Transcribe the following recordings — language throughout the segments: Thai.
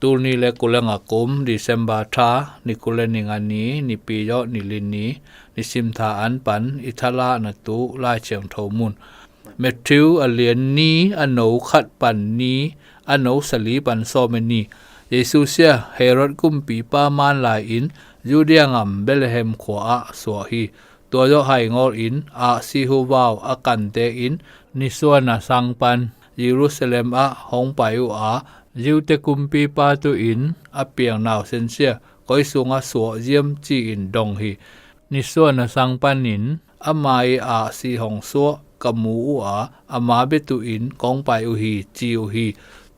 ตูนีและกุเลงอากุมดิเซมบาทานิกุเลนิงานีนิปียอนิลินนีนิซิมทาอันปันอิทาลานตุลายเชียงโทมุนเมทิวอเลียนนีอโนขัดปันนีอโนสลีปันโซเมนีเยซูเซียเฮโรดกุมปีปามานลายอินยูเดียงอัมเบลเฮมขวาสวฮีตัวยอไฮงอลอินอาซิฮูวาวอากันเตอินนิสวนาสังปันเยรูซาเล็มอาฮงไปอุอายูเตกุมปีปาตุอินอาเปียงนาวเซนเซียก้อยสุงอาสวเยี่ยมจีอินดงฮีนิสวนาสังปันินอามาอิอาซีฮงสัวกมูอุอามาเบตุอินกองไปอุฮีจีอุฮี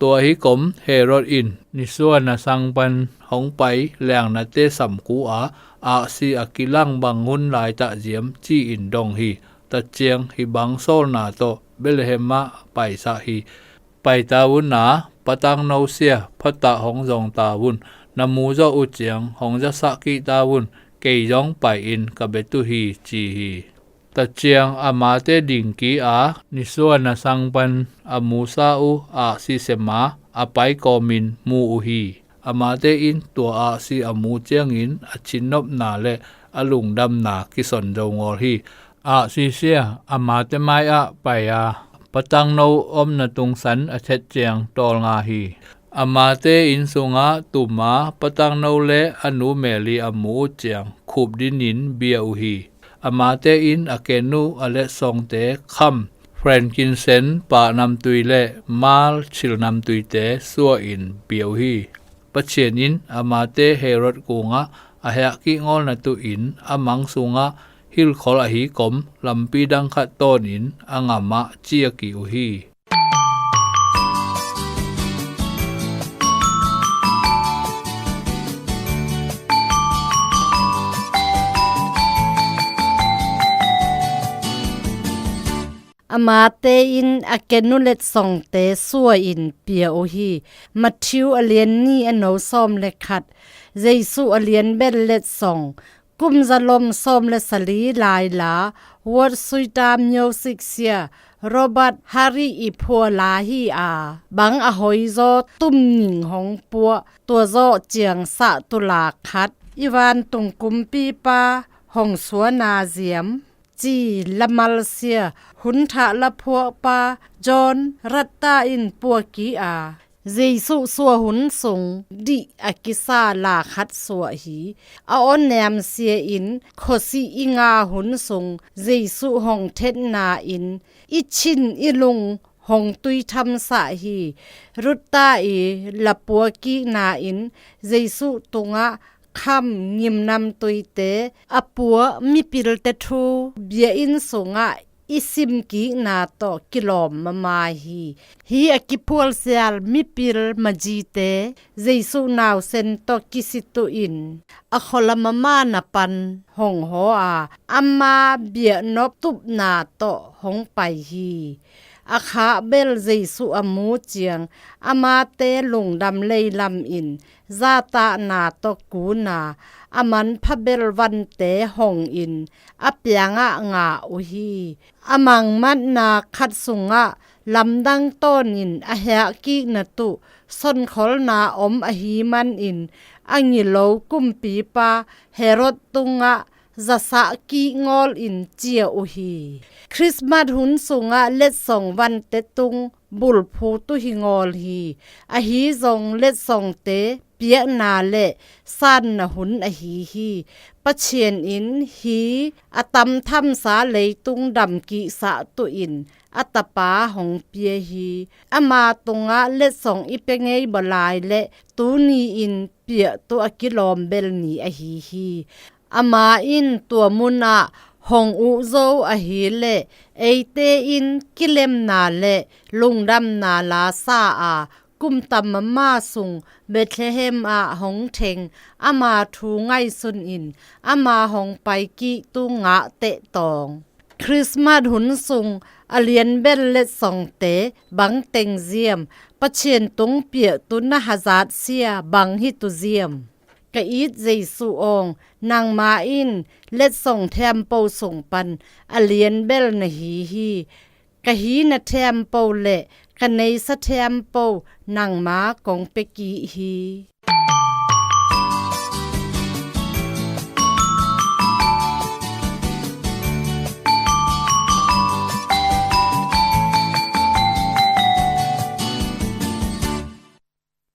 ตัวฮิกมเฮโรดอินนิสวนาสังปันฮงไปแหลงนาเตสัมกูอาซีอากิลังบังงุนลายตะเจียมจีอินดงฮีตะเจียงฮิบังโซลนาโตเบลเฮมะไปสะฮีไปตาวุนนาปะตังโนเซียพัตตะหงจงตาวุนนามูจออุเจียงหงจะสะกิตาวุนเกยองไปอินกะเบตุฮีจีฮีตะเจียงอามาเตดิงกีนิสวนาสังปันอามูซาอุอาซิเซมาอาไปกอมินมูอุฮีอามาเตอินตัวอาซีอามูเจียงอินอาชินนบนาและอลุงดำนากิสนโดงอฮีอาซีเซียอามาเตไมไปปะตังโนอมนาตุงสันอเทเจียงตอลงาฮีอามาเตอินสุงาตุมาปะตังโนและอนุเมลีอามูเจียงคูบดินินเบียอุฮีอามาเตอินอเกนูอเลซองเตคัมแฟรนกินเซนปานำตุยและมาลชิลนำตุยเตซัวอินเบียวฮีปะเชียนินอามาเตเฮโรดกูงะอาเฮกิงอลนตุอินอามังสุงะฮิลขอลาฮีกมลำปีดังขัดต้นอินอังามะเจียกิอุฮีอามาเตอินอาเกนุเลตซองเตซัวอินเปียโอฮีมัทธิวอเลียนนีอโนซอมเลขัดเยซูอเลียนเบลเลตซองกุมซาลมซอมเลสลีลายลาวอดซุยตามมิวสิกเซียโรบัตฮารีอีพัวลาฮีบังอหอยโซตุ้มหนิงหงปัวตัวโซเจียงสะตุลาคัดอีวานตุงกุมปีปาหงสัวนาเซียมจีละมัลเซียหุนทะละพัวปาจอนรัตตาอินปัวกีเยซูสัวหุนสงดิอากิซาลาคัดสัวหีอาออนแนมเสียอินโคซีอิงาหุนสงเยซูหงเทศนาอินอิชินอิลุงหงตุยทำสะหีรุตตาละปัวกีนาอินเยซูตุงะคำยิมนำตุยเตอปัวมีปิลเตทูเบียอินสงะอิซิมกีนาโตกิโลมาฮีอกิพัวเซียลมีปิลมาจีเตเยซูนาวเซนโตกิสิตุอินอคลมามานาปันหงโฮอัมมาเบียนบตุบนาโตหงไปฮีอาคาเบลเยซูอมูเจียงอามาเตลงดำเลยลำอินซาตานาโตกูนาอามันพะเบลวันเตหงอินอาเปียงงาอุฮีอามังมัดนาคัดสุงลำดังต้นอินอาเฮกินตุสนขลนาอมอหีมันอินอังิโลกุมปีปาเฮโรดตุงจะสะกีงอลอินเจียอุฮีคริสต์มาสหุนสุงเล็ดสองวันเตตุงบุลพูตุหิงอลฮีอหีจงเล็ดสองเตเปียนาเลสันนหุนอหีปะเชียนอินฮีอตัมทำสาเลยตุงดำกิสะตุอินอัตปาหงเปียฮีอามาตุงเล็ดสองอีเปงไงบลายและตูนีอินเปียตัวกิโลมเบลนีอหีอามาอินตัวมุนาหงอุโซอหีเลเอเตอินกิเลมนาเลลุงดำนาลาซากุมตัมมาสุงเบธเลเฮมหงเทงอามาทูไงซุนอินอามาหงไปกิตุงะเตตองคริสต์มาสหุนสุงอเลียนเบลเลสองเตบังเต็งเจียมปะเชียนตุงเปียตุนหาซาดเสียบังฮิตุเจียมกะอีดเยซูองนางมาอินเล็ดส่งแทมโปส่งปันอเลียนเบลนหีค กะหีนะแทมโปเลกะในสะแทมโปนังมากองเปกีฮี